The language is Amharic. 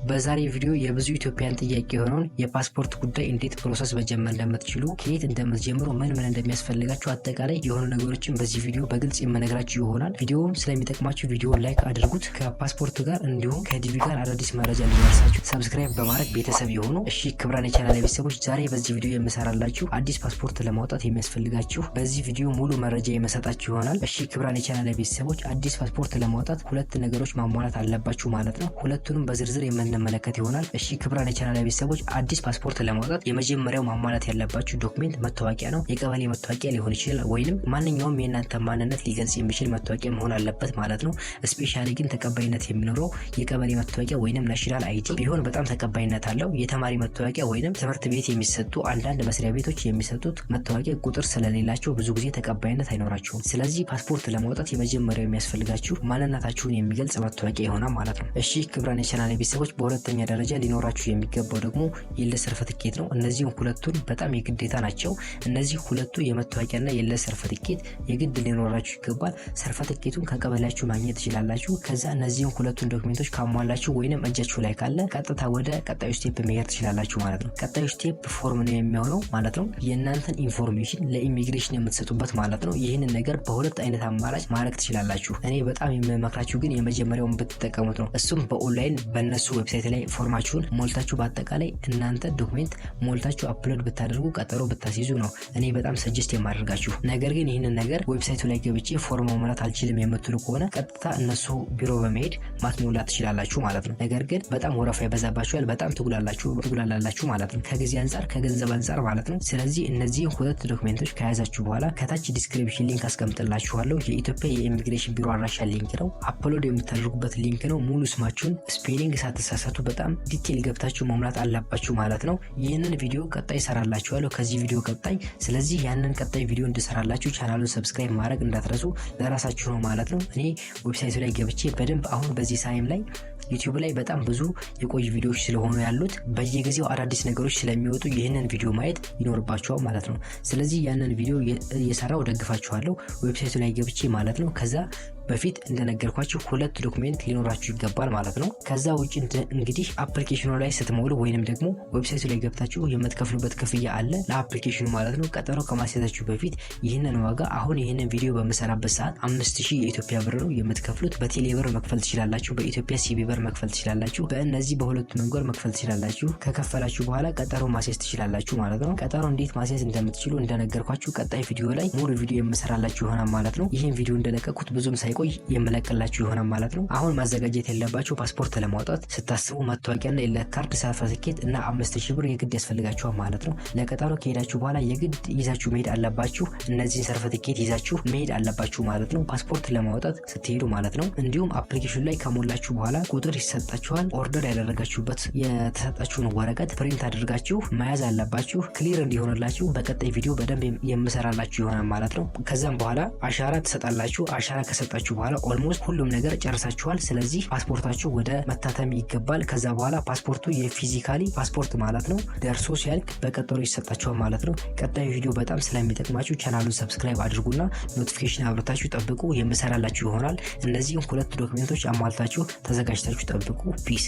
በዛሬ ቪዲዮ የብዙ ኢትዮጵያን ጥያቄ የሆነውን የፓስፖርት ጉዳይ እንዴት ፕሮሰስ መጀመር እንደምትችሉ፣ ከየት እንደምትጀምሩ፣ ምን እንደሚያስፈልጋችሁ አጠቃላይ የሆኑ ነገሮችን በዚህ ቪዲዮ በግልጽ የምነግራችሁ ይሆናል። ቪዲዮውን ስለሚጠቅማችሁ ቪዲዮ ላይክ አድርጉት። ከፓስፖርት ጋር እንዲሁም ከዲቪ ጋር አዳዲስ መረጃ እንዲደርሳችሁ ሰብስክራይብ በማድረግ ቤተሰብ የሆኑ እሺ ክብራን የቻናል ቤተሰቦች፣ ዛሬ በዚህ ቪዲዮ የምሰራላችሁ አዲስ ፓስፖርት ለማውጣት የሚያስፈልጋችሁ በዚህ ቪዲዮ ሙሉ መረጃ የመሰጣችሁ ይሆናል። እሺ ክብራን የቻናል ቤተሰቦች፣ አዲስ ፓስፖርት ለማውጣት ሁለት ነገሮች ማሟላት አለባችሁ ማለት ነው። ሁለቱንም በዝርዝር የምንመለከት ይሆናል። እሺ ክብራን የቻናል ቤተሰቦች፣ አዲስ ፓስፖርት ለማውጣት የመጀመሪያው ማሟላት ያለባችሁ ዶክሜንት መታወቂያ ነው። የቀበሌ መታወቂያ ሊሆን ይችላል ወይንም ማንኛውም የእናንተ ማንነት ሊገልጽ የሚችል መታወቂያ መሆን አለበት ማለት ነው። ስፔሻሊ ግን ተቀባይነት የሚኖረው የቀበሌ መታወቂያ ወይንም ናሽናል አይዲ ቢሆን በጣም ተቀባይነት አለው። የተማሪ መታወቂያ ወይንም ትምህርት ቤት የሚሰጡ አንዳንድ መስሪያ ቤቶች የሚሰጡት መታወቂያ ቁጥር ስለሌላቸው ብዙ ጊዜ ተቀባይነት አይኖራቸውም። ስለዚህ ፓስፖርት ለማውጣት የመጀመሪያው የሚያስፈልጋችሁ ማንነታችሁን የሚገልጽ መታወቂያ ይሆናል ማለት ነው። እሺ ክብራን የቻናል ቤተሰቦች፣ በሁለተኛ ደረጃ ሊኖራችሁ የሚገባው ደግሞ የልደት ሰርተፍኬት ነው። እነዚህን ሁለቱን በጣም የግዴታ ናቸው። እነዚህ ሁለቱ የመታወቂያና የልደት ሰርተፍኬት የግድ ሊኖራችሁ ይገባል። ሰርተፍኬቱን ከቀበሌያችሁ ማግኘት ትችላላችሁ። ከዛ እነዚህን ሁለቱን ዶክሜንቶች ካሟላችሁ ወይንም እጃችሁ ላይ ካለ ቀጥታ ወደ ቀጣዩ ስቴፕ መሄድ ትችላላችሁ ማለት ነው። ቀጣዩ ስቴፕ ፎርም ነው የሚሆነው ማለት ነው። የእናንተን ኢንፎርሜሽን ለኢሚግሬሽን የምትሰጡበት ማለት ነው። ይህንን ነገር በሁለት አይነት አማራጭ ማድረግ ትችላላችሁ። እኔ በጣም የምመክራችሁ ግን የመጀመሪያውን ብትጠቀሙት ነው። እሱም በኦንላይን በእነሱ ዌብሳይት ላይ ፎርማችሁን ሞልታችሁ በአጠቃላይ እናንተ ዶክሜንት ሞልታችሁ አፕሎድ ብታደርጉ ቀጠሮ ብታስይዙ ነው እኔ በጣም ሰጀስት የማደርጋችሁ። ነገር ግን ይህንን ነገር ዌብሳይቱ ላይ ገብቼ ፎርም መሙላት አልችልም የምትሉ ከሆነ ቀጥታ እነሱ ቢሮ በመሄድ ማስሞላት ትችላላችሁ ማለት ነው። ነገር ግን በጣም ወረፋ ይበዛባችኋል፣ በጣም ትጉላላላችሁ ማለት ነው። ከጊዜ አንጻር ከገንዘብ አንጻር ማለት ነው። ስለዚህ እነዚህ ሁለት ዶክሜንቶች ከያዛችሁ በኋላ ከታች ዲስክሪፕሽን ሊንክ አስቀምጥላችኋለሁ። የኢትዮጵያ የኢሚግሬሽን ቢሮ አድራሻ ሊንክ ነው። አፕሎድ የምታደርጉበት ሊንክ ነው። ሙሉ ስማችሁን ስፔሊንግ ሳትሳሳቱ በጣም ዲቴል ገብታችሁ መሙላት አለባችሁ ማለት ነው። ይህንን ቪዲዮ ቀጣይ ሰራላችኋለሁ ከዚህ ቪዲዮ ቀጣይ። ስለዚህ ያንን ቀጣይ ቪዲዮ እንድሰራላችሁ ቻናሉን ሰብስክራይብ ማድረግ እንዳትረሱ፣ ለራሳችሁ ነው ማለት ነው። እኔ ዌብሳይቱ ላይ ገብቼ በደንብ አሁን በዚህ ሳይም ላይ ዩቲዩብ ላይ በጣም ብዙ የቆዩ ቪዲዮዎች ስለሆኑ ያሉት በየጊዜው አዳዲስ ነገሮች ስለሚወጡ ይህንን ቪዲዮ ማየት ይኖርባችኋል ማለት ነው። ስለዚህ ያንን ቪዲዮ እየሰራው ደግፋችኋለሁ ዌብሳይቱ ላይ ገብቼ ማለት ነው። ከዛ በፊት እንደነገርኳችሁ ሁለት ዶክሜንት ሊኖራችሁ ይገባል ማለት ነው። ከዛ ውጭ እንግዲህ አፕሊኬሽኑ ላይ ስትሞሉ ወይንም ደግሞ ዌብሳይቱ ላይ ገብታችሁ የምትከፍሉበት ክፍያ አለ ለአፕሊኬሽኑ ማለት ነው። ቀጠሮ ከማስያዛችሁ በፊት ይህንን ዋጋ አሁን ይህንን ቪዲዮ በመሰራበት ሰዓት 5000 የኢትዮጵያ ብር ነው የምትከፍሉት። በቴሌ ብር መክፈል ትችላላችሁ፣ በኢትዮጵያ ሲቢ ብር መክፈል ትችላላችሁ፣ በእነዚህ በሁለቱ መንገድ መክፈል ትችላላችሁ። ከከፈላችሁ በኋላ ቀጠሮ ማስያዝ ትችላላችሁ ማለት ነው። ቀጠሮ እንዴት ማስያዝ እንደምትችሉ እንደነገርኳችሁ ቀጣይ ቪዲዮ ላይ ሙሉ ቪዲዮ የምሰራላችሁ ይሆናል ማለት ነው። ይህን ቪዲዮ እንደለቀኩት ብዙም ሳይቆይ የምለቅላችሁ ይሆናል ማለት ነው። አሁን ማዘጋጀት ያለባችሁ ፓስፖርት ለማውጣት ስታስቡ መታወቂያና የልደት ካርድ፣ ሰርተፍኬት እና 5000 ብር የግድ ያስፈልጋችኋል ማለት ነው። ለቀጠሮ ከሄዳችሁ በኋላ የግድ ይዛችሁ መሄድ አለባችሁ። እነዚህን ሰርተፍኬት ይዛችሁ መሄድ አለባችሁ ማለት ነው፣ ፓስፖርት ለማውጣት ስትሄዱ ማለት ነው። እንዲሁም አፕሊኬሽን ላይ ከሞላችሁ በኋላ ቁጥር ይሰጣችኋል። ኦርደር ያደረጋችሁበት የተሰጣችሁን ወረቀት ፕሪንት አድርጋችሁ መያዝ አለባችሁ። ክሊር እንዲሆንላችሁ በቀጣይ ቪዲዮ በደንብ የምሰራላችሁ ይሆናል ማለት ነው። ከዛም በኋላ አሻራ ትሰጣላችሁ። አሻራ ከሰጣችሁ በኋላ ኦልሞስት ሁሉም ነገር ጨርሳችኋል። ስለዚህ ፓስፖርታችሁ ወደ መታተም ይገባል። ከዛ በኋላ ፓስፖርቱ የፊዚካሊ ፓስፖርት ማለት ነው ደርሶ ሲያልቅ በቀጠሮ ይሰጣችኋል ማለት ነው። ቀጣዩ ቪዲዮ በጣም ስለሚጠቅማችሁ ቻናሉን ሰብስክራይብ አድርጉና ኖቲፊኬሽን አብርታችሁ ጠብቁ፣ የምሰራላችሁ ይሆናል። እነዚህም ሁለት ዶክሜንቶች አሟልታችሁ ተዘጋጅታችሁ ጠብቁ። ፒስ